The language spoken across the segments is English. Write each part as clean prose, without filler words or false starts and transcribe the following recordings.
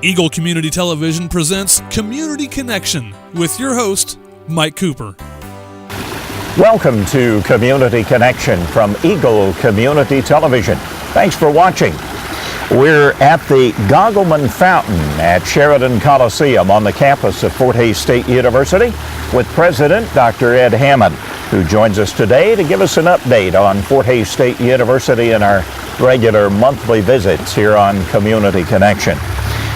Eagle Community Television presents Community Connection with your host, Mike Cooper. Welcome to Community Connection from Eagle Community Television. Thanks for watching. We're at the Goggleman Fountain at Sheridan Coliseum on the campus of Fort Hays State University with President Dr. Ed Hammond, who joins us today to give us an update on Fort Hays State University and our regular monthly visits here on Community Connection.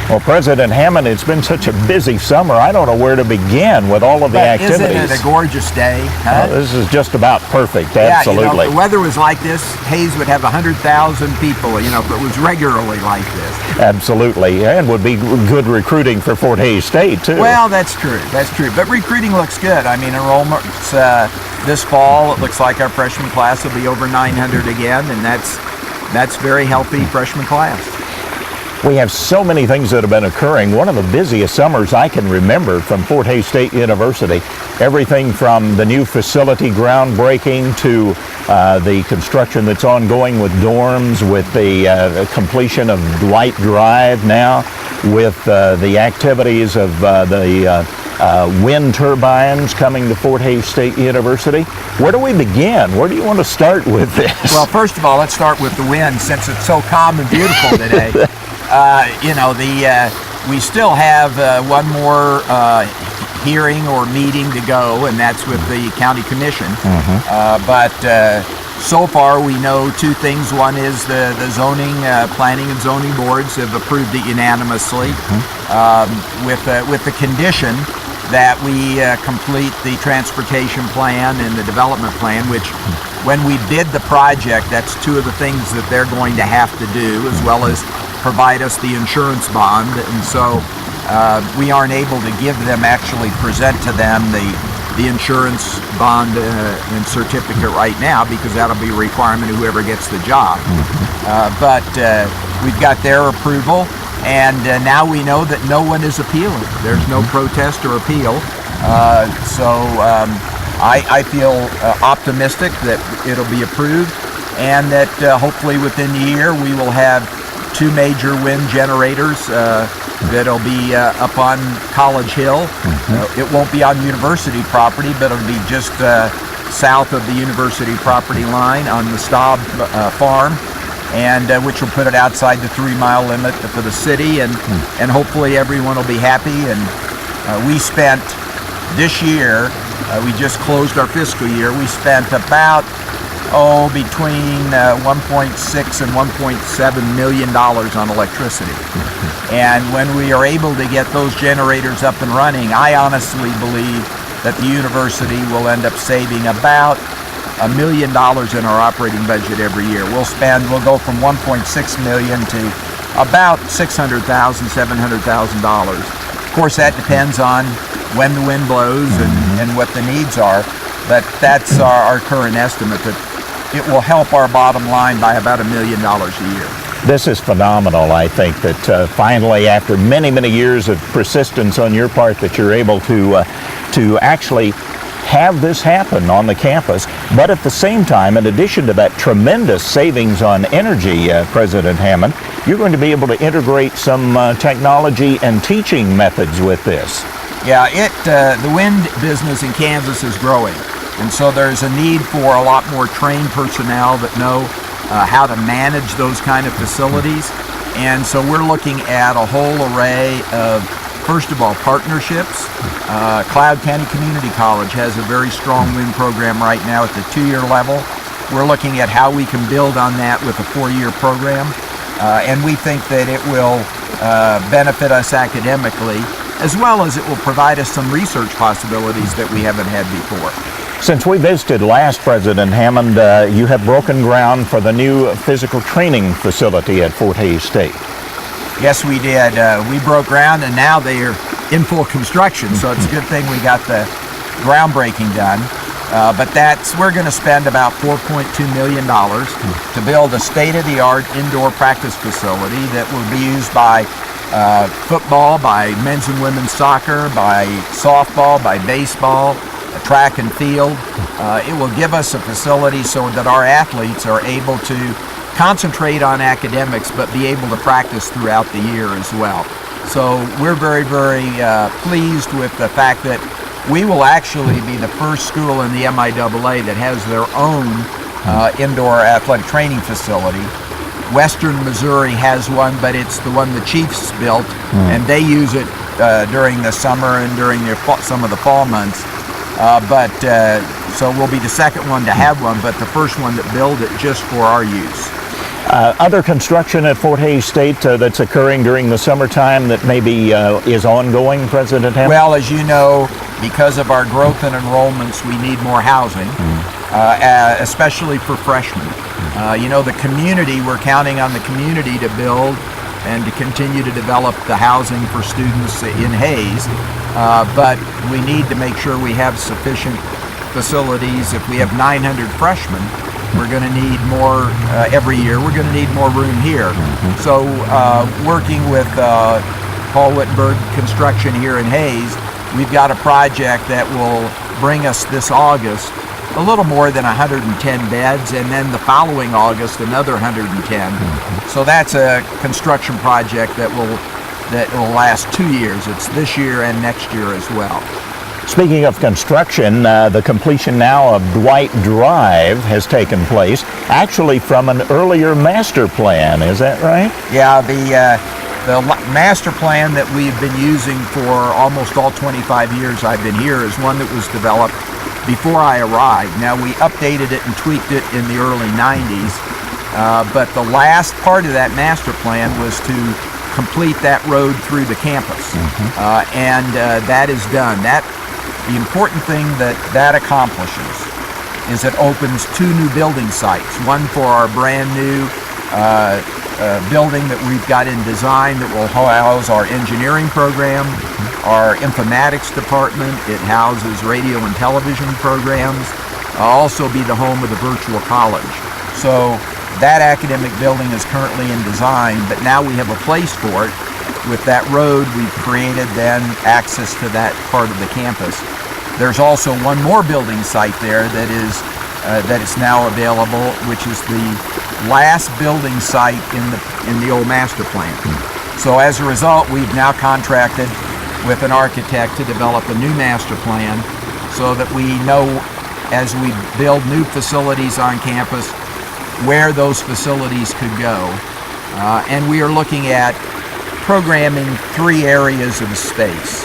Well, President Hammond, it's been such a busy summer. I don't know where to begin with all of the activities. Isn't it a gorgeous day? Huh? This is just about perfect, yeah, absolutely. If the weather was like this, Hays would have 100,000 people, if it was regularly like this. Absolutely, and would be good recruiting for Fort Hays State, too. Well, that's true. But recruiting looks good. I mean, enrollment's this fall, it looks like our freshman class will be over 900 again, and that's very healthy freshman class. We have so many things that have been occurring. One of the busiest summers I can remember from Fort Hays State University. Everything from the new facility groundbreaking to the construction that's ongoing with dorms, with the completion of Light Drive now, with the activities of the wind turbines coming to Fort Hays State University. Where do we begin? Where do you want to start with this? Well, first of all, let's start with the wind, since it's so calm and beautiful today. We still have one more hearing or meeting to go, and that's with the county commission. But so far we know two things. One is the zoning, planning and zoning boards have approved it unanimously, with the condition that we complete the transportation plan and the development plan, which when we bid the project, that's two of the things that they're going to have to do, as well as provide us the insurance bond. And so we aren't able to present to them the insurance bond and certificate right now, because that'll be a requirement of whoever gets the job. But we've got their approval, and now we know that no one is appealing. There's no protest or appeal. I feel optimistic that it'll be approved, and that hopefully within the year we will have two major wind generators that'll be up on College Hill. It won't be on university property, but it'll be just south of the university property line on the Staub farm, and which will put it outside the 3-mile limit for the city, and hopefully everyone will be happy. And we spent this year, we just closed our fiscal year, we spent about between 1.6 and 1.7 million dollars on electricity. And when we are able to get those generators up and running, I honestly believe that the university will end up saving about $1 million in our operating budget every year. We'll go from 1.6 million to about $600,000, $700,000. Of course, that depends on when the wind blows and what the needs are, but that's our current estimate, that it will help our bottom line by about $1 million a year. This is phenomenal. I think that finally, after many, many years of persistence on your part, that you're able to actually have this happen on the campus. But at the same time, in addition to that tremendous savings on energy, President Hammond, you're going to be able to integrate some technology and teaching methods with this. Yeah, the wind business in Kansas is growing, and so there's a need for a lot more trained personnel that know how to manage those kind of facilities. And so we're looking at a whole array of, first of all, partnerships. Cloud County Community College has a very strong wind program right now at the 2-year level. We're looking at how we can build on that with a 4-year program, and we think that it will benefit us academically, as well as it will provide us some research possibilities that we haven't had before. Since we visited last, President Hammond, you have broken ground for the new physical training facility at Fort Hays State. Yes, we did. We broke ground, and now they are in full construction, so it's a good thing we got the groundbreaking done. But we're going to spend about $4.2 million to build a state-of-the-art indoor practice facility that will be used by football, by men's and women's soccer, by softball, by baseball, track and field. It will give us a facility so that our athletes are able to concentrate on academics, but be able to practice throughout the year as well. So we're very, very pleased with the fact that we will actually be the first school in the MIAA that has their own indoor athletic training facility. Western Missouri has one, but it's the one the Chiefs built, and they use it during the summer and during some of the fall months. So we'll be the second one to have one, but the first one that build it just for our use. Other construction at Fort Hays State that's occurring during the summertime that maybe is ongoing, President Hammond? Well, as you know, because of our growth in enrollments, we need more housing, especially for freshmen. The community, we're counting on the community to build and to continue to develop the housing for students in Hays, but we need to make sure we have sufficient facilities. If we have 900 freshmen, we're going to need more every year. We're going to need more room here. So working with Paul Wittenberg Construction here in Hays, we've got a project that will bring us this August a little more than 110 beds, and then the following August another 110. So that's a construction project that will last 2 years. It's this year and next year as well. Speaking of construction, the completion now of Dwight Drive has taken place, actually from an earlier master plan. Is that right? Yeah, the master plan that we've been using for almost all 25 years I've been here is one that was developed before I arrived. Now, we updated it and tweaked it in the early 90s, but the last part of that master plan was to complete that road through the campus, and that is done. The important thing that accomplishes is it opens 2 new building sites, one for our brand new building that we've got in design that will house our engineering program, our informatics department. It houses radio and television programs. Also be the home of the virtual college. So that academic building is currently in design, but now we have a place for it. With that road, we've created then access to that part of the campus. There's also one more building site there that is now available, which is the last building site in the old master plan. So as a result, we've now contracted with an architect to develop a new master plan so that we know as we build new facilities on campus where those facilities could go. And we are looking at programming 3 areas of space.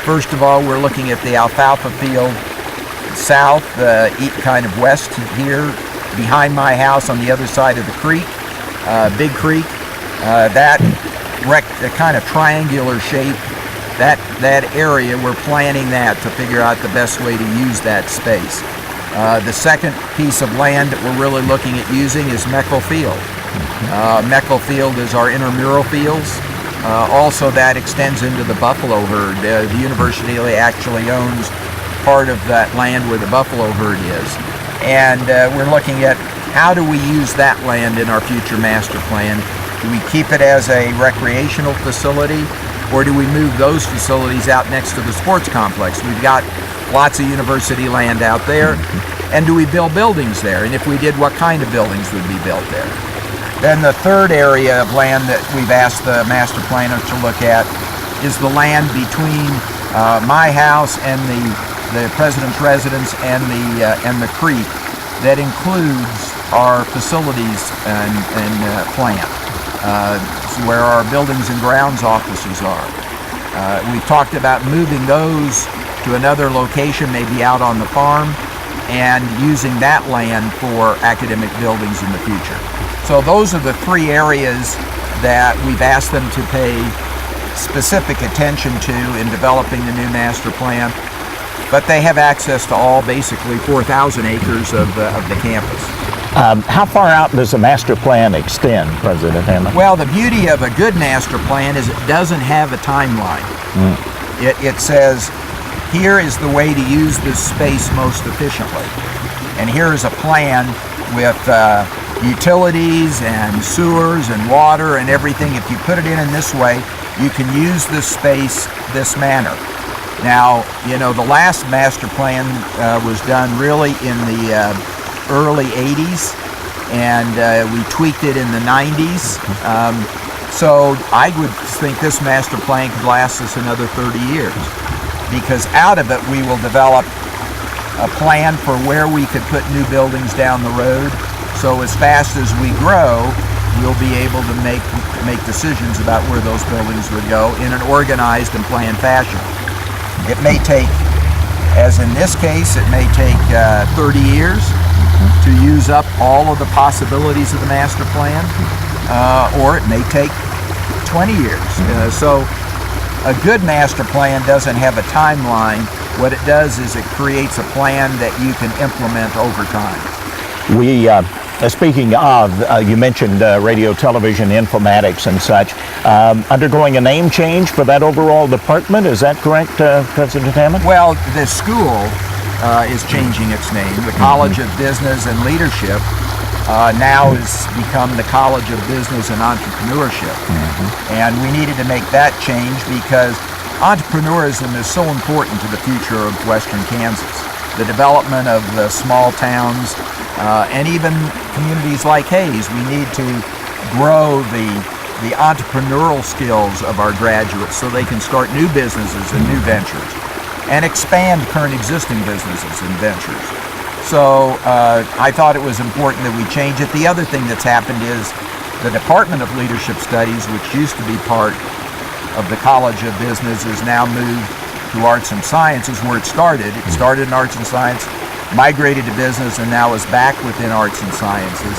First of all, we're looking at the alfalfa field south, kind of west here, behind my house on the other side of the creek, Big Creek. That kind of triangular shape, that area, we're planning that to figure out the best way to use that space. The second piece of land that we're really looking at using is Meckel Field. Meckel Field is our intramural fields. Also, that extends into the buffalo herd. The university actually owns part of that land where the buffalo herd is. And we're looking at how do we use that land in our future master plan. Do we keep it as a recreational facility, or do we move those facilities out next to the sports complex? We've got lots of university land out there. And do we build buildings there? And if we did, what kind of buildings would be built there? Then the third area of land that we've asked the master planner to look at is the land between my house and the president's residence and the creek that includes our facilities and plant, where our buildings and grounds offices are. We've talked about moving those to another location, maybe out on the farm, and using that land for academic buildings in the future. So those are the 3 areas that we've asked them to pay specific attention to in developing the new master plan. But they have access to all basically 4,000 acres of the campus. How far out does the master plan extend, President Hammond? Well, the beauty of a good master plan is it doesn't have a timeline. It says, here is the way to use this space most efficiently. And here is a plan with utilities and sewers and water and everything. If you put it in this way, you can use this space this manner. Now, the last master plan was done really in the early 80s, and we tweaked it in the 90s. So I would think this master plan could last us another 30 years, because out of it we will develop a plan for where we could put new buildings down the road. So as fast as we grow, we'll be able to make decisions about where those buildings would go in an organized and planned fashion. It may take, as in this case, it may take 30 years to use up all of the possibilities of the master plan, or it may take 20 years. So a good master plan doesn't have a timeline. What it does is it creates a plan that you can implement over time. Speaking of, you mentioned radio, television, informatics and such, undergoing a name change for that overall department. Is that correct, President Hammond? Well, the school is changing its name. The College of Business and Leadership now has become the College of Business and Entrepreneurship. And we needed to make that change because entrepreneurism is so important to the future of Western Kansas. The development of the small towns, and even communities like Hayes. We need to grow the entrepreneurial skills of our graduates so they can start new businesses and new ventures and expand current existing businesses and ventures. So I thought it was important that we change it. The other thing that's happened is the Department of Leadership Studies, which used to be part of the College of Business, is now moved to Arts and Sciences, where it started. It started in Arts and Science, migrated to business, and now is back within Arts and Sciences.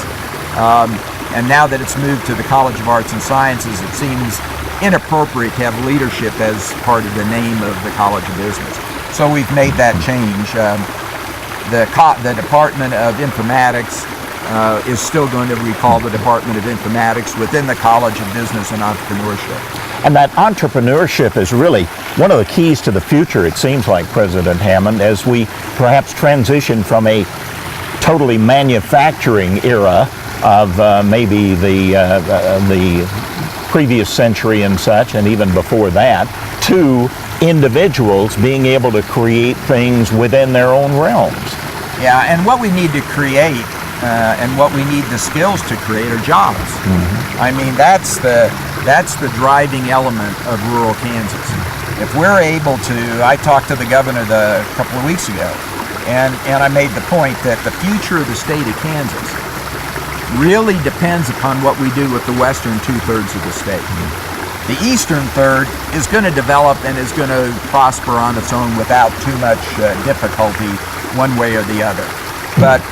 And now that it's moved to the College of Arts and Sciences, it seems inappropriate to have leadership as part of the name of the College of Business. So we've made that change. The Department of Informatics is still going to be called the Department of Informatics within the College of Business and Entrepreneurship. And that entrepreneurship is really one of the keys to the future, it seems like, President Hammond, as we perhaps transition from a totally manufacturing era of maybe the previous century and such, and even before that, to individuals being able to create things within their own realms. Yeah, and what we need to create and what we need the skills to create are jobs. I mean, that's the driving element of rural Kansas. If we're able to, I talked to the governor a couple of weeks ago, and I made the point that the future of the state of Kansas really depends upon what we do with the western two-thirds of the state. The eastern third is going to develop and is going to prosper on its own without too much difficulty one way or the other. But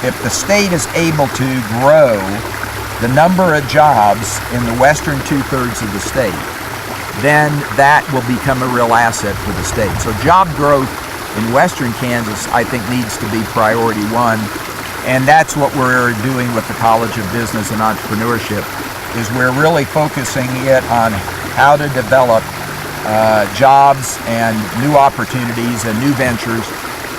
if the state is able to grow the number of jobs in the western two-thirds of the state, then that will become a real asset for the state. So job growth in western Kansas, I think, needs to be priority one. And that's what we're doing with the College of Business and Entrepreneurship, is we're really focusing it on how to develop jobs and new opportunities and new ventures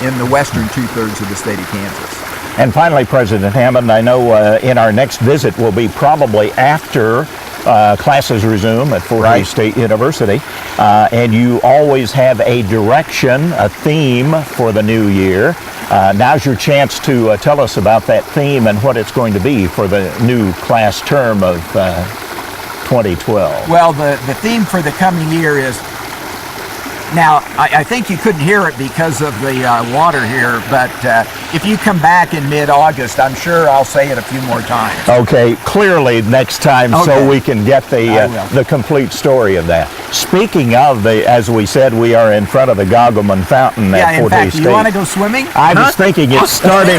in the western two-thirds of the state of Kansas. And finally, President Hammond, I know in our next visit will be probably after classes resume at Fort Hays State University, and you always have a direction, a theme for the new year. Now's your chance to tell us about that theme and what it's going to be for the new class term of 2012. Well, the theme for the coming year is, now, I think you couldn't hear it because of the water here, but if you come back in mid-August, I'm sure I'll say it a few more times. Okay, clearly next time, so we can get the complete story of that. Speaking of, as we said, we are in front of the Goggleman Fountain at Fort Hays State. You want to go swimming? I was thinking it's starting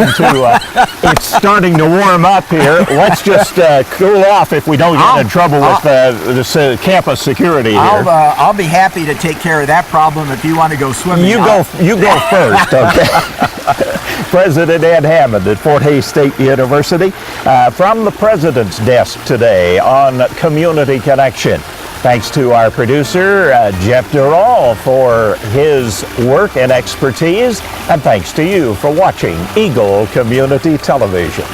to warm up here. Let's just cool off if we don't get in trouble with the campus security here. I'll be happy to take care of that problem if you want to go swimming. You go first, okay? President Ed Hammond at Fort Hays State University from the President's desk today on Community Connection. Thanks to our producer, Jeff Durall, for his work and expertise, and thanks to you for watching Eagle Community Television.